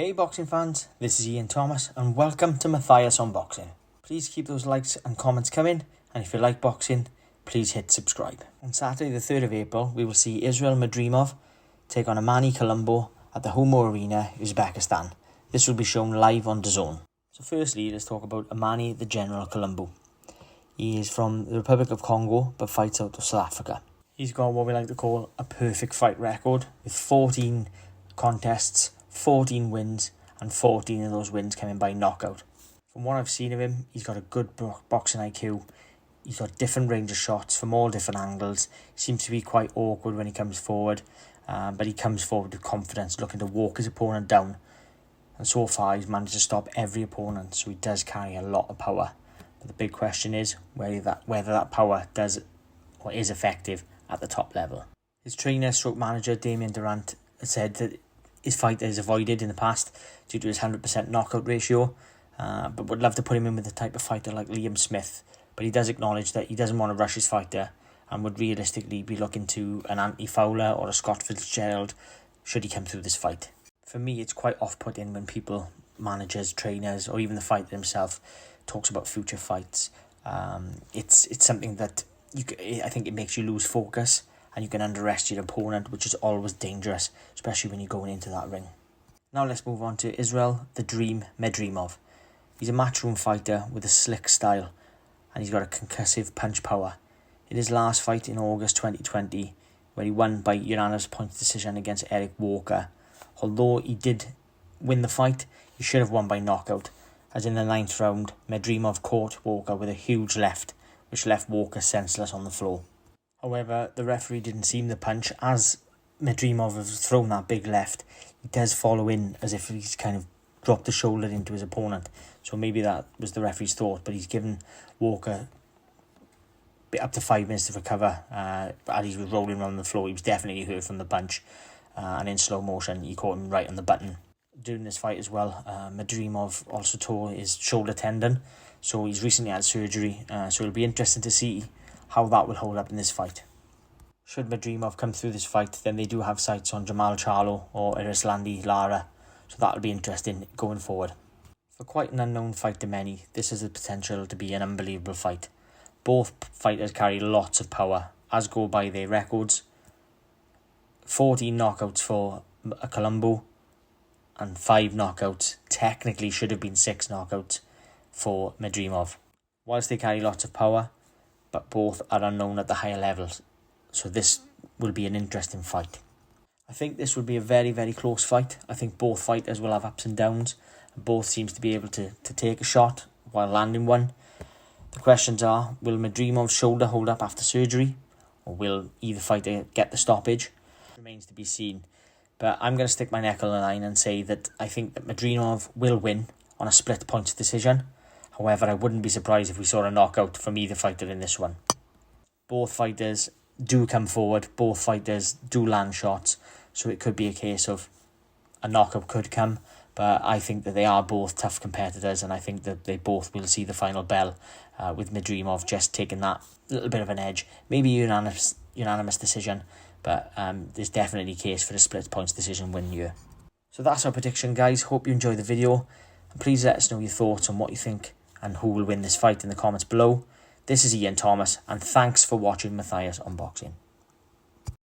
Hey boxing fans, this is Ian Thomas and welcome to Matthias Unboxing. Please keep those likes and comments coming, and if you like boxing, please hit subscribe. On Saturday the 3rd of April, we will see Israil Madrimov take on Emmany Kalombo at the Hearn Arena, Uzbekistan. This will be shown live on DAZN. So firstly, let's talk about Emmany the General Kalombo. He is from the Republic of Congo but fights out of South Africa. He's got what we like to call a perfect fight record with 14 contests, 14 wins, and 14 of those wins coming by knockout. From what I've seen of him, he's got a good boxing IQ. He's got different range of shots from all different angles. He seems to be quite awkward when he comes forward, but he comes forward with confidence, looking to walk his opponent down. And so far, he's managed to stop every opponent, so he does carry a lot of power. But the big question is whether that power does or is effective at the top level. His trainer stroke manager, Damien Durant, said that his fight is avoided in the past due to his 100% knockout ratio, but would love to put him in with the type of fighter like Liam Smith. But he does acknowledge that he doesn't want to rush his fighter and would realistically be looking to an Anthony Fowler or a Scott Fitzgerald should he come through this fight. For me, it's quite off-putting when people, managers, trainers, or even the fighter himself talks about future fights. It's something that I think it makes you lose focus, and you can underestimate your opponent, which is always dangerous, especially when you're going into that ring. Now let's move on to Israil the Dream Madrimov. He's a matchroom fighter with a slick style, and he's got a concussive punch power. In his last fight in August 2020, where he won by unanimous points decision against Eric Walker, although he did win the fight, he should have won by knockout, as in the 9th round, Madrimov caught Walker with a huge left, which left Walker senseless on the floor. However, the referee didn't seem to punch. As Madrimov has thrown that big left, he does follow in as if he's kind of dropped the shoulder into his opponent. So maybe that was the referee's thought, but he's given Walker up to 5 minutes to recover. As he was rolling around the floor, he was definitely hurt from the punch, and in slow motion, he caught him right on the button. During this fight as well, Madrimov also tore his shoulder tendon, so he's recently had surgery, so it'll be interesting to see how that will hold up in this fight. Should Madrimov come through this fight, then they do have sights on Jamal Charlo or Erislandi Lara, so that'll be interesting going forward. For quite an unknown fight to many, this has the potential to be an unbelievable fight. Both fighters carry lots of power, as go by their records. 14 knockouts for Kalombo and 5 knockouts, technically should have been 6 knockouts for Madrimov. Whilst they carry lots of power, but both are unknown at the higher levels, so this will be an interesting fight. I think this will be a very, very close fight. I think both fighters will have ups and downs, and both seems to be able to take a shot while landing one. The questions are, will Madrimov's shoulder hold up after surgery, or will either fighter get the stoppage? Remains to be seen, but I'm going to stick my neck on the line and say that I think that Madrimov will win on a split points decision. However, I wouldn't be surprised if we saw a knockout from either fighter in this one. Both fighters do come forward, both fighters do land shots, so it could be a case of a knockout could come, but I think that they are both tough competitors, and I think that they both will see the final bell, with Madrimov just taking that little bit of an edge. Maybe unanimous decision, but there's definitely a case for a split points decision win here. So that's our prediction, guys. Hope you enjoyed the video, and please let us know your thoughts on what you think and who will win this fight in the comments below. This is Ian Thomas, and thanks for watching Matthias Unboxing.